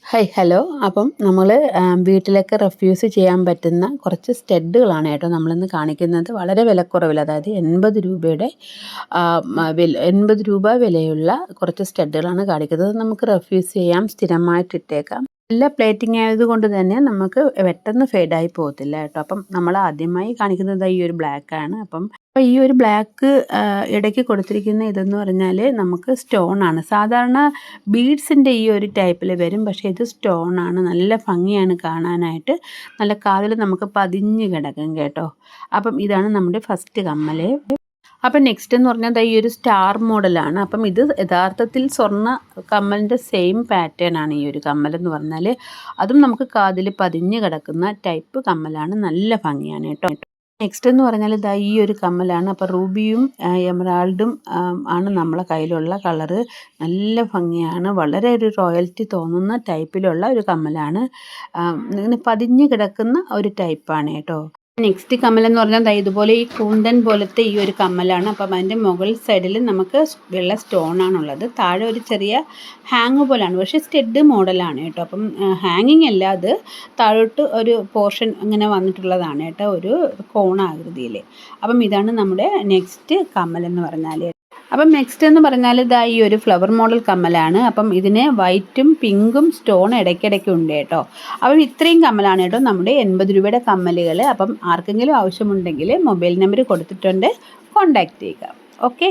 Hi hello. അപ്പം നമ്മൾ വീട്ടിലൊക്കെ റെഫ്യൂസ് ചെയ്യാൻ പറ്റുന്ന കുറച്ച് സ്റ്റഡുകളാണ് കേട്ടോ നമ്മളിന്ന് കാണിക്കുന്നത്. വളരെ വിലക്കുറവിൽ, അതായത് 80 രൂപയുടെ 80 രൂപ വിലയുള്ള കുറച്ച് സ്റ്റഡുകളാണ് കാണിക്കുന്നത്. നമുക്ക് റെഫ്യൂസ് ചെയ്യാം, സ്ഥിരമായിട്ട് ഇട്ടേക്കാം. നല്ല പ്ലേറ്റിംഗ് ആയതുകൊണ്ട് തന്നെ നമുക്ക് പെട്ടെന്ന് ഫെയ്ഡായി പോകത്തില്ല കേട്ടോ. അപ്പം നമ്മൾ ആദ്യമായി കാണിക്കുന്നത് ഈ ഒരു ബ്ലാക്കാണ്. അപ്പം ഈ ഒരു ബ്ലാക്ക് ഇടയ്ക്ക് കൊടുത്തിരിക്കുന്ന ഇതെന്ന് പറഞ്ഞാൽ നമുക്ക് സ്റ്റോണാണ്. സാധാരണ ബീഡ്സിൻ്റെ ഈ ഒരു ടൈപ്പിൽ വരും, പക്ഷേ ഇത് സ്റ്റോണാണ്. നല്ല ഭംഗിയാണ് കാണാനായിട്ട്. നല്ല കാതിൽ നമുക്ക് പതിഞ്ഞ് കിടക്കും കേട്ടോ. അപ്പം ഇതാണ് നമ്മുടെ ഫസ്റ്റ് കമ്മൽ. അപ്പം നെക്സ്റ്റ് എന്ന് പറഞ്ഞാൽ ഈ ഒരു സ്റ്റാർ മോഡലാണ്. അപ്പം ഇത് യഥാർത്ഥത്തിൽ സ്വർണ്ണ കമ്മലിൻ്റെ സെയിം പാറ്റേൺ ആണ് ഈ ഒരു കമ്മലെന്ന് പറഞ്ഞാൽ. അതും നമുക്ക് കാതിൽ പതിഞ്ഞ് കിടക്കുന്ന ടൈപ്പ് കമ്മലാണ്. നല്ല ഭംഗിയാണ് കേട്ടോ. നെക്സ്റ്റ് എന്ന് പറഞ്ഞാൽ ഈ ഒരു കമ്മലാണ്. അപ്പോൾ റൂബിയും എമറാൾഡും ആണ് നമ്മളെ കയ്യിലുള്ള കളറ്. നല്ല ഭംഗിയാണ്. വളരെ ഒരു റോയൽറ്റി തോന്നുന്ന ടൈപ്പിലുള്ള ഒരു കമ്മലാണ്. ഇങ്ങനെ പതിഞ്ഞ് കിടക്കുന്ന ഒരു ടൈപ്പാണ് കേട്ടോ. നെക്സ്റ്റ് കമ്മലെന്ന് പറഞ്ഞാൽ ഇതുപോലെ ഈ കൂന്തൻ പോലത്തെ ഈ ഒരു കമ്മലാണ്. അപ്പം അതിൻ്റെ മുകൾ സൈഡിൽ നമുക്ക് വെള്ള സ്റ്റോണാണുള്ളത്. താഴെ ഒരു ചെറിയ ഹാങ് പോലെയാണ്, പക്ഷേ സ്റ്റഡ് മോഡലാണ് കേട്ടോ. അപ്പം ഹാങ്ങിങ് അല്ല, അത് താഴോട്ട് ഒരു പോർഷൻ ഇങ്ങനെ വന്നിട്ടുള്ളതാണ് കേട്ടോ, ഒരു കോണാകൃതിയിൽ. അപ്പം ഇതാണ് നമ്മുടെ നെക്സ്റ്റ് കമ്മലെന്ന് പറഞ്ഞാൽ. അപ്പം നെക്സ്റ്റ് എന്ന് പറഞ്ഞാൽ ഈ ഒരു ഫ്ലവർ മോഡൽ കമ്മലാണ്. അപ്പം ഇതിന് വൈറ്റും പിങ്കും സ്റ്റോൺ ഇടയ്ക്കിടയ്ക്ക് ഉണ്ട് കേട്ടോ. അപ്പം ഇത്രയും കമ്മലാണ് കേട്ടോ നമ്മുടെ 80 രൂപയുടെ കമ്മലുകൾ. അപ്പം ആർക്കെങ്കിലും ആവശ്യമുണ്ടെങ്കിൽ മൊബൈൽ നമ്പർ കൊടുത്തിട്ടുണ്ട്, കോൺടാക്റ്റ് ചെയ്യുക. ഓക്കെ.